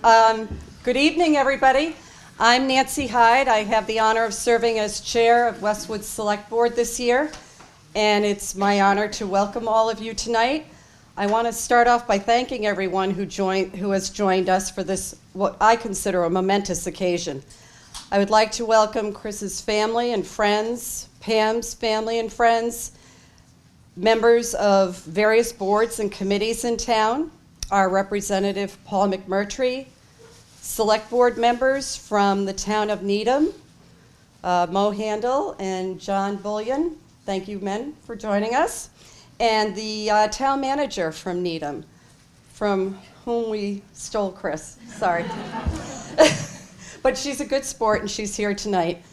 Good evening, everybody. I'm Nancy Hyde. I have the honor of serving as chair of Westwood Select Board this year, and it's my honor to welcome all of you tonight. I want to start off by thanking everyone who has joined us for this, what I consider a momentous occasion. I would like to welcome Chris's family and friends, Pam's family and friends, members of various boards and committees in town, our representative Paul McMurtry, select board members from the town of Needham, Mo Handel and John Bullion. Thank you, men, for joining us. And the town manager from Needham, from whom we stole Chris, sorry. But she's a good sport and she's here tonight.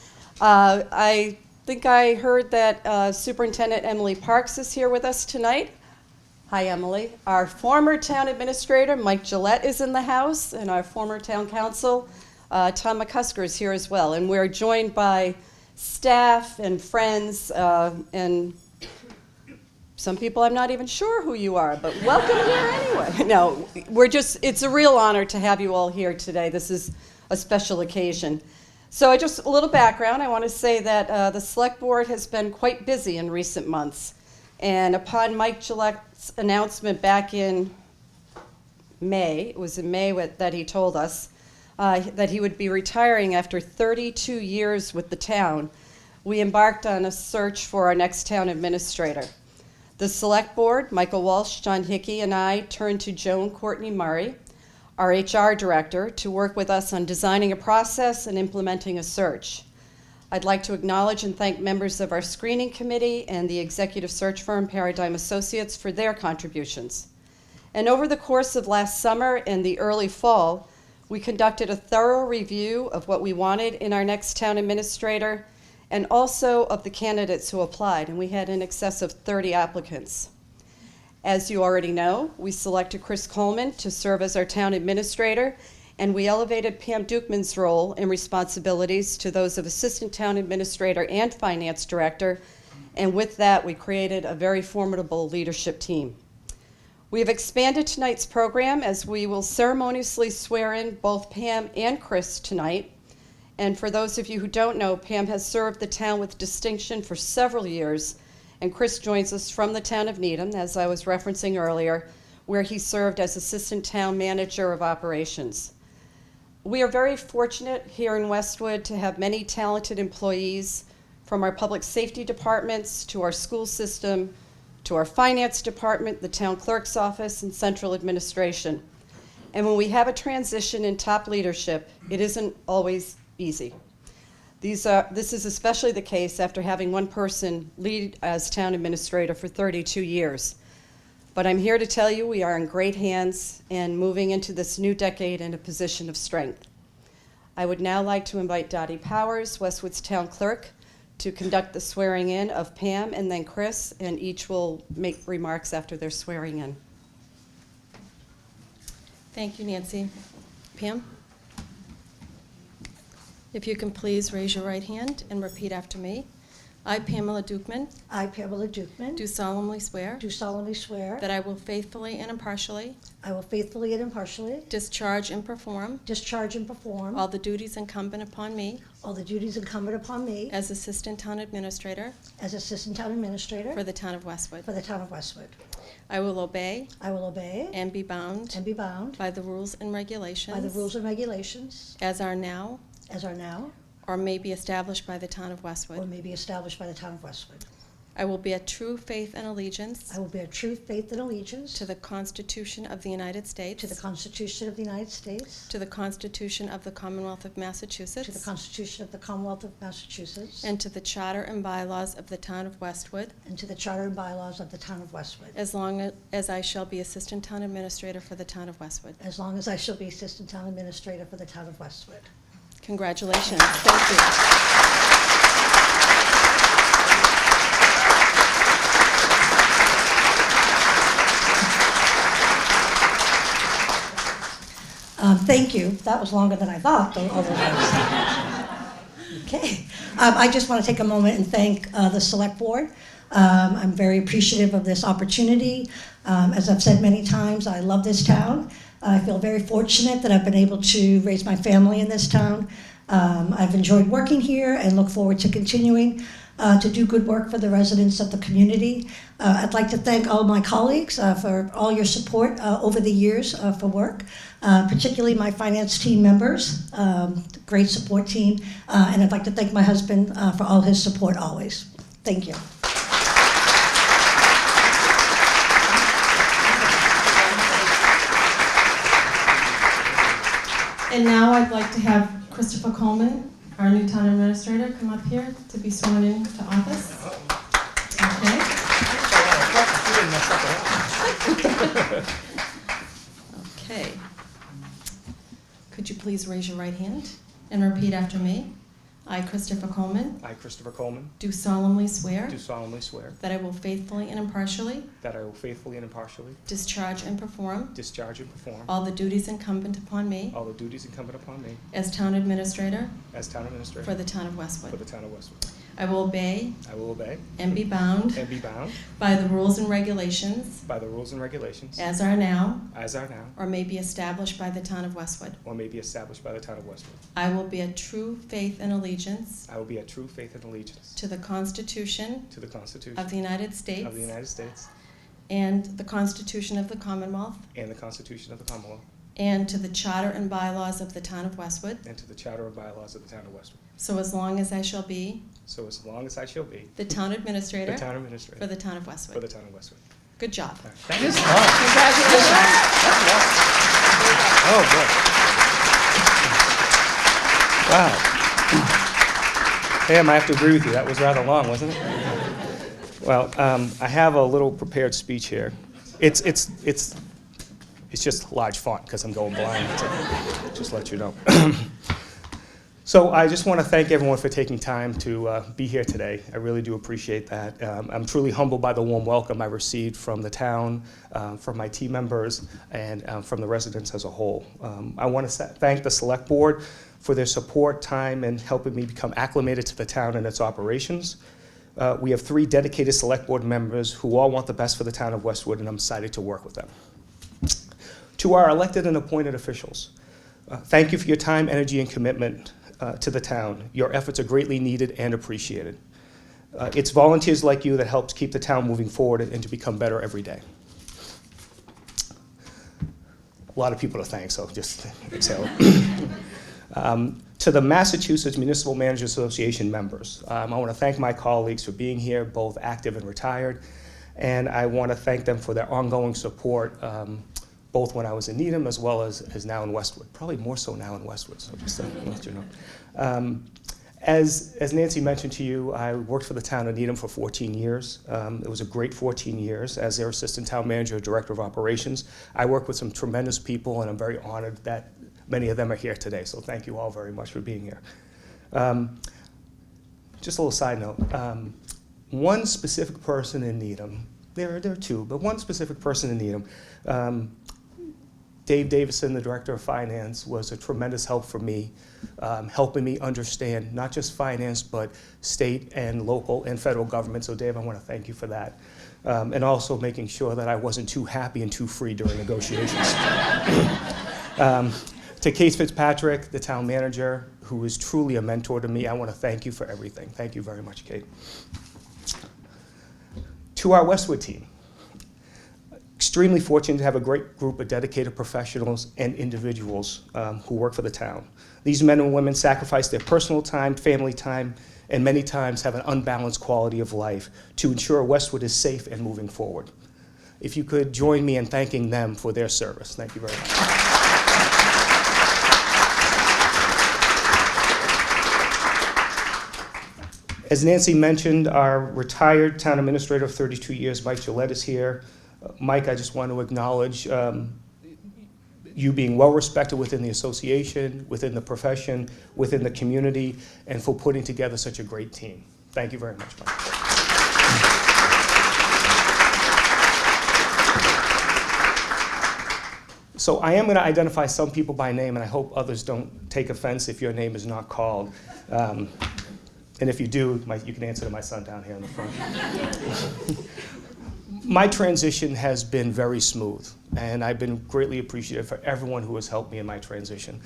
I think I heard that Superintendent Emily Parks is here with us tonight. Hi, Emily. Our former town administrator, Mike Gillette, is in the house, and our former town council, Tom McCusker, is here as well. And we're joined by staff and friends, and some people I'm not even sure who you are, but welcome here anyway. No, it's a real honor to have you all here today. This is a special occasion. So just a little background. I want to say that the Select Board has been quite busy in recent months. And upon Mike Gillette's announcement back in May, it was in May that he told us that he would be retiring after 32 years with the town, we embarked on a search for our next town administrator. The Select Board, Michael Walsh, John Hickey, and I turned to Joan Courtney Murray, our HR director, to work with us on designing a process and implementing a search. I'd like to acknowledge and thank members of our screening committee and the executive search firm Paradigm Associates for their contributions. And over the course of last summer and the early fall, we conducted a thorough review of what we wanted in our next town administrator and also of the candidates who applied, and we had in excess of 30 applicants. As you already know, we selected Chris Coleman to serve as our town administrator, and we elevated Pam Dukeman's role and responsibilities to those of assistant town administrator and finance director, and with that, we created a very formidable leadership team. We have expanded tonight's program as we will ceremoniously swear in both Pam and Chris tonight. And for those of you who don't know, Pam has served the town with distinction for several years, and Chris joins us from the town of Needham, as I was referencing earlier, where he served as assistant town manager of operations. We are very fortunate here in Westwood to have many talented employees, from our public safety departments to our school system, to our finance department, the town clerk's office, and central administration. And when we have a transition in top leadership, it isn't always easy. This is especially the case after having one person lead as town administrator for 32 years. But I'm here to tell you we are in great hands and moving into this new decade in a position of strength. I would now like to invite Dottie Powers, Westwood's town clerk, to conduct the swearing in of Pam and then Chris, and each will make remarks after their swearing in. Thank you, Nancy. Pam? If you can please raise your right hand and repeat after me. I, Pamela Dukeman, I, Pamela Dukeman, do solemnly swear do solemnly swear that I will faithfully and impartially I will faithfully and impartially discharge and perform discharge and perform all the duties incumbent upon me all the duties incumbent upon me as Assistant Town Administrator as Assistant Town Administrator for the Town of Westwood. for the Town of Westwood. I will obey I will obey and be bound and be bound by the rules and regulations by the rules and regulations as are now as are now or may be established by the Town of or Westwood. may be established by the Town of Westwood. I will bear true faith and allegiance I will bear true faith and allegiance to the Constitution of the United States, to the Constitution of the United States, to the Constitution of the Commonwealth of to the Massachusetts, Constitution of the Commonwealth of Massachusetts, and to the Charter and bylaws of the Town of Westwood, and to the Charter and bylaws of the Town of Westwood, as long as I shall be Assistant Town Administrator for the Town of Westwood. as long as I shall be Assistant Town Administrator for the Town of Westwood. Congratulations. Thank you. Thank you. That was longer than I thought. All those words. Okay. I just want to take a moment and thank the Select Board. I'm very appreciative of this opportunity. As I've said many times, I love this town. I feel very fortunate that I've been able to raise my family in this town. I've enjoyed working here and look forward to continuing to do good work for the residents of the community. I'd like to thank all my colleagues for all your support over the years for work, particularly my finance team members, great support team, and I'd like to thank my husband for all his support always. Thank you. And now I'd like to have Christopher Coleman, our new town administrator, come up here to be sworn into office. Okay. Okay. Could you please raise your right hand and repeat after me? I, Christopher Coleman, I, Christopher Coleman, do solemnly swear do solemnly swear that I will faithfully and impartially that I will faithfully and impartially discharge and perform discharge and perform all the duties incumbent upon me all the duties incumbent upon me as town administrator as town administrator for the town of for Westwood. the town of Westwood. I will obey I will obey and be bound and be bound by the rules and regulations by the rules and regulations as are now as are now or may be established by the town of Westwood. or may be established by the town of Westwood. I will be a true faith and allegiance I will be a true faith and allegiance to the Constitution to the Constitution of the United States of the United States and the Constitution of the Commonwealth and the Constitution of the Commonwealth and to the charter and bylaws of the town of Westwood. and to the charter and bylaws of the town of Westwood. So as long as I shall be So as long as I shall be the town administrator the town administrator for the town of for Westwood. the town of Westwood. Good job. That is long. Congratulations. Oh, boy. Wow. Pam, I have to agree with you. That was rather long, wasn't it? Well, I have a little prepared speech here. It's just large font because I'm going blind, to just let you know. So I just want to thank everyone for taking time to be here today. I really do appreciate that. I'm truly humbled by the warm welcome I received from the town, from my team members, and from the residents as a whole. I want to thank the Select Board for their support, time, and helping me become acclimated to the town and its operations. We have 3 dedicated Select Board members who all want the best for the town of Westwood, and I'm excited to work with them. To our elected and appointed officials, thank you for your time, energy, and commitment to the town. Your efforts are greatly needed and appreciated. It's volunteers like you that helps keep the town moving forward and to become better every day. A lot of people to thank, so just exhale. To the Massachusetts Municipal Managers Association members, I want to thank my colleagues for being here, both active and retired, and I want to thank them for their ongoing support, both when I was in Needham as well as now in Westwood. Probably more so now in Westwood, so just to let you know. As Nancy mentioned to you, I worked for the town of Needham for 14 years. It was a great 14 years as their assistant town manager, director of operations. I worked with some tremendous people, and I'm very honored that many of them are here today, so thank you all very much for being here. Just a little side note. One specific person in Needham, there are 2, but one specific person in Needham, Dave Davison, the Director of Finance, was a tremendous help for me, helping me understand not just finance, but state and local and federal government. So Dave, I want to thank you for that. And also making sure that I wasn't too happy and too free during negotiations. To Case Fitzpatrick, the town manager, who is truly a mentor to me, I want to thank you for everything. Thank you very much, Kate. To our Westwood team. Extremely fortunate to have a great group of dedicated professionals and individuals who work for the town. These men and women sacrifice their personal time, family time, and many times have an unbalanced quality of life to ensure Westwood is safe and moving forward. If you could join me in thanking them for their service. Thank you very much. As Nancy mentioned, our retired town administrator of 32 years, Mike Gillette, is here. Mike, I just want to acknowledge you being well respected within the association, within the profession, within the community, and for putting together such a great team. Thank you very much, Mike. So I am going to identify some people by name, and I hope others don't take offense if your name is not called. And if you do, you can answer to my son down here in the front. My transition has been very smooth, and I've been greatly appreciative for everyone who has helped me in my transition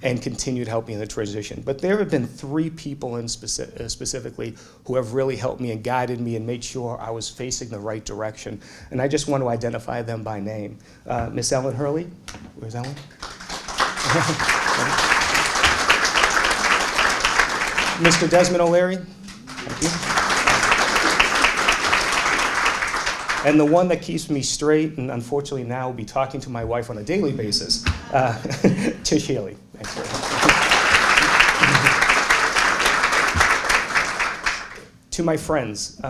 and continued to help me in the transition. But there have been 3 people specifically who have really helped me and guided me and made sure I was facing the right direction. And I just want to identify them by name. Miss Ellen Hurley. Where's Ellen? Mr. Desmond O'Leary. Thank you. And the one that keeps me straight, and unfortunately now will be talking to my wife on a daily basis, Tish Healy. Thanks very much. To my friends,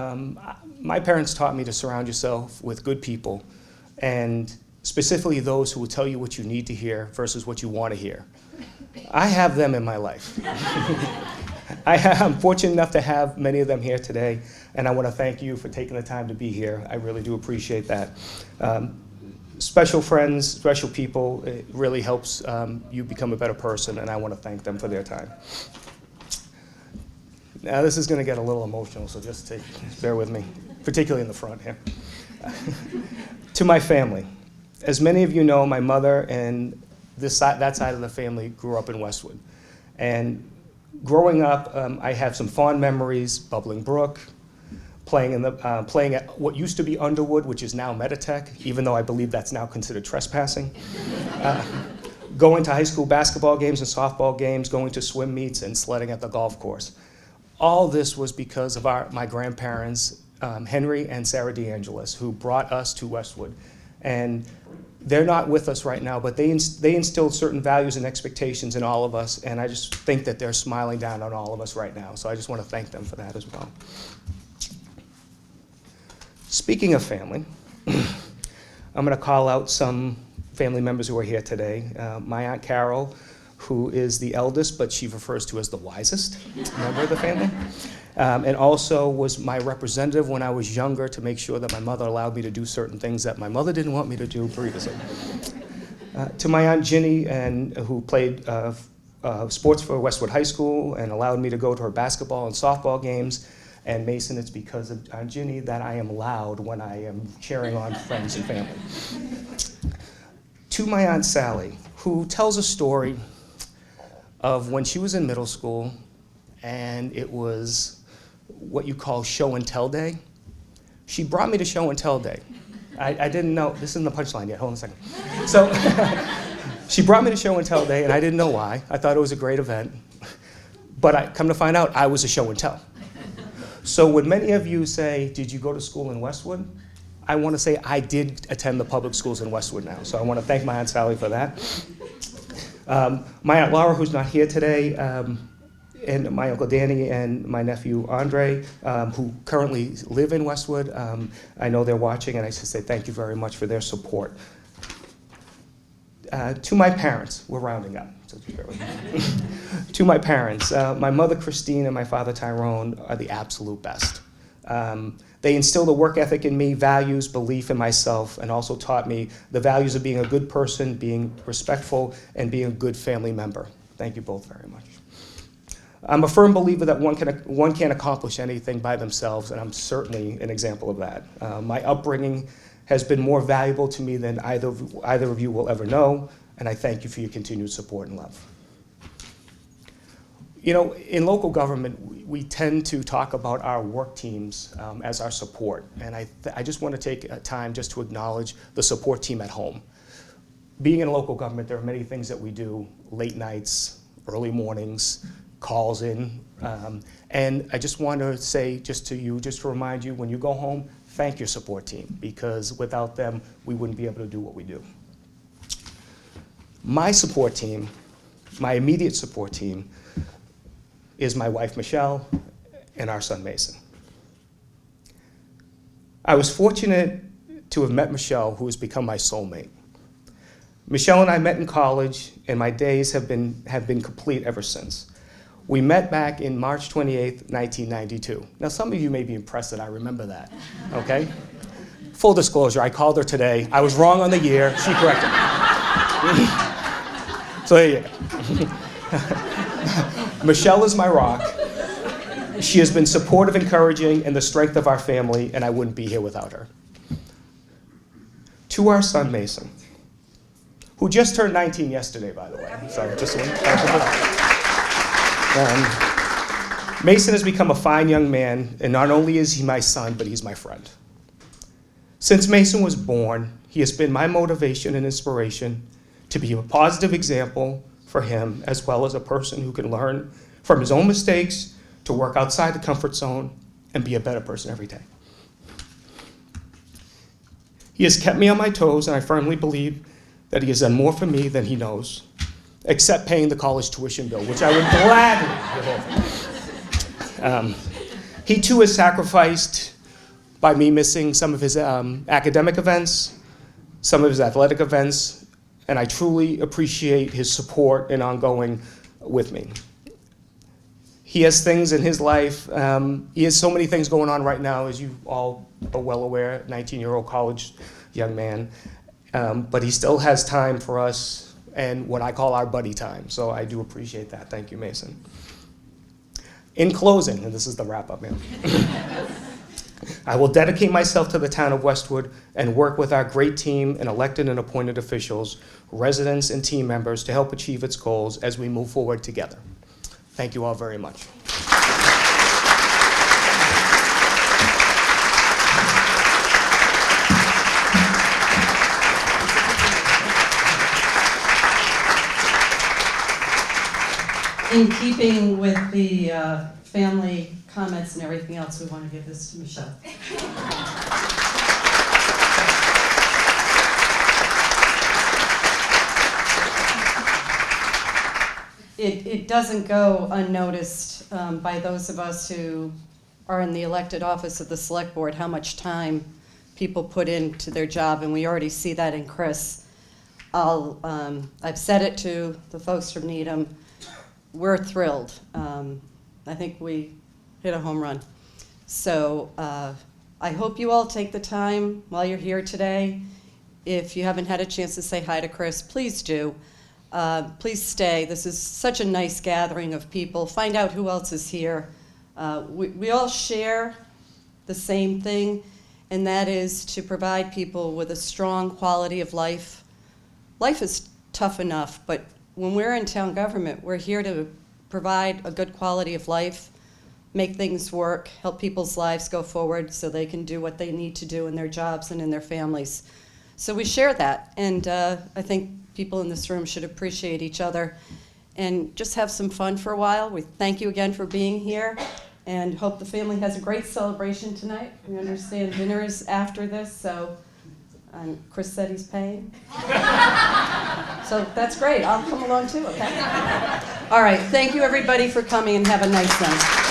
my parents taught me to surround yourself with good people, and specifically those who will tell you what you need to hear versus what you want to hear. I have them in my life. I'm fortunate enough to have many of them here today, and I want to thank you for taking the time to be here. I really do appreciate that. Special friends, special people, it really helps you become a better person, and I want to thank them for their time. Now, this is going to get a little emotional, so just bear with me, particularly in the front here. To my family, as many of you know, my mother and that side of the family grew up in Westwood. And growing up, I have some fond memories, Bubbling Brook, playing at what used to be Underwood, which is now Meditech, even though I believe that's now considered trespassing. Going to high school basketball games and softball games, going to swim meets, and sledding at the golf course. All this was because of my grandparents, Henry and Sarah DeAngelis, who brought us to Westwood. And they're not with us right now, but they instilled certain values and expectations in all of us, and I just think that they're smiling down on all of us right now. So I just want to thank them for that as well. Speaking of family, I'm going to call out some family members who are here today. My Aunt Carol, who is the eldest, but she refers to as the wisest member of the family. And also was my representative when I was younger to make sure that my mother allowed me to do certain things that my mother didn't want me to do previously. To my Aunt Ginny, who played sports for Westwood High School and allowed me to go to her basketball and softball games. And Mason, it's because of Aunt Ginny that I am loud when I am cheering on friends and family. To my Aunt Sally, who tells a story of when she was in middle school, and it was what you call show and tell day. She brought me to show and tell day. I didn't know, this isn't the punchline yet, hold on a second. So she brought me to show and tell day, and I didn't know why. I thought it was a great event. But I come to find out I was a show and tell. So when many of you say, did you go to school in Westwood? I want to say I did attend the public schools in Westwood now. So I want to thank my Aunt Sally for that. My Aunt Laura, who's not here today, and my Uncle Danny and my nephew Andre, who currently live in Westwood. I know they're watching, and I should say thank you very much for their support. To my parents, we're rounding up, so just bear with me. To my parents, my mother Christine and my father Tyrone are the absolute best. They instilled a work ethic in me, values, belief in myself, and also taught me the values of being a good person, being respectful, and being a good family member. Thank you both very much. I'm a firm believer that one can't accomplish anything by themselves, and I'm certainly an example of that. My upbringing has been more valuable to me than either of you will ever know, and I thank you for your continued support and love. You know, in local government, we tend to talk about our work teams as our support, and I just want to take time just to acknowledge the support team at home. Being in local government, there are many things that we do, late nights, early mornings, calls in, and I just want to say just to remind you, when you go home, thank your support team, because without them, we wouldn't be able to do what we do. My support team, my immediate support team, is my wife, Michelle, and our son, Mason. I was fortunate to have met Michelle, who has become my soulmate. Michelle and I met in college, and my days have been complete ever since. We met back in March 28th, 1992. Now, some of you may be impressed that I remember that, okay? Full disclosure, I called her today. I was wrong on the year. She corrected me. So there you go. Michelle is my rock. She has been supportive, encouraging, and the strength of our family, and I wouldn't be here without her. to our son Mason, who just turned 19 yesterday, by the way. So just Mason has become a fine young man, and not only is he my son, but he's my friend. Since Mason was born, he has been my motivation and inspiration to be a positive example for him, as well as a person who can learn from his own mistakes, to work outside the comfort zone, and be a better person every day. He has kept me on my toes, and I firmly believe that he has done more for me than he knows, except paying the college tuition bill, which I would gladly give over. He too has sacrificed by me missing some of his academic events, some of his athletic events, and I truly appreciate his support and ongoing with me. He has things in his life. He has so many things going on right now, as you all are well aware, 19-year-old college young man. But he still has time for us and what I call our buddy time. So I do appreciate that. Thank you, Mason. In closing, and this is the wrap-up, man. I will dedicate myself to the town of Westwood and work with our great team and elected and appointed officials, residents, and team members to help achieve its goals as we move forward together. Thank you all very much. In keeping with the family comments and everything else, we want to give this to Michelle. It doesn't go unnoticed by those of us who are in the elected office of the Select Board how much time people put into their job, and we already see that in Chris. I've said it to the folks from Needham. We're thrilled. I think we hit a home run. So I hope you all take the time while you're here today. If you haven't had a chance to say hi to Chris, please do. Please stay. This is such a nice gathering of people. Find out who else is here. We all share the same thing, and that is to provide people with a strong quality of life. Life is tough enough, but when we're in town government, we're here to provide a good quality of life, make things work, help people's lives go forward so they can do what they need to do in their jobs and in their families. So we share that, and I think people in this room should appreciate each other and just have some fun for a while. We thank you again for being here and hope the family has a great celebration tonight. We understand dinner is after this, so Chris said he's paying. So that's great. I'll come along too, okay? All right, thank you everybody for coming and have a nice night.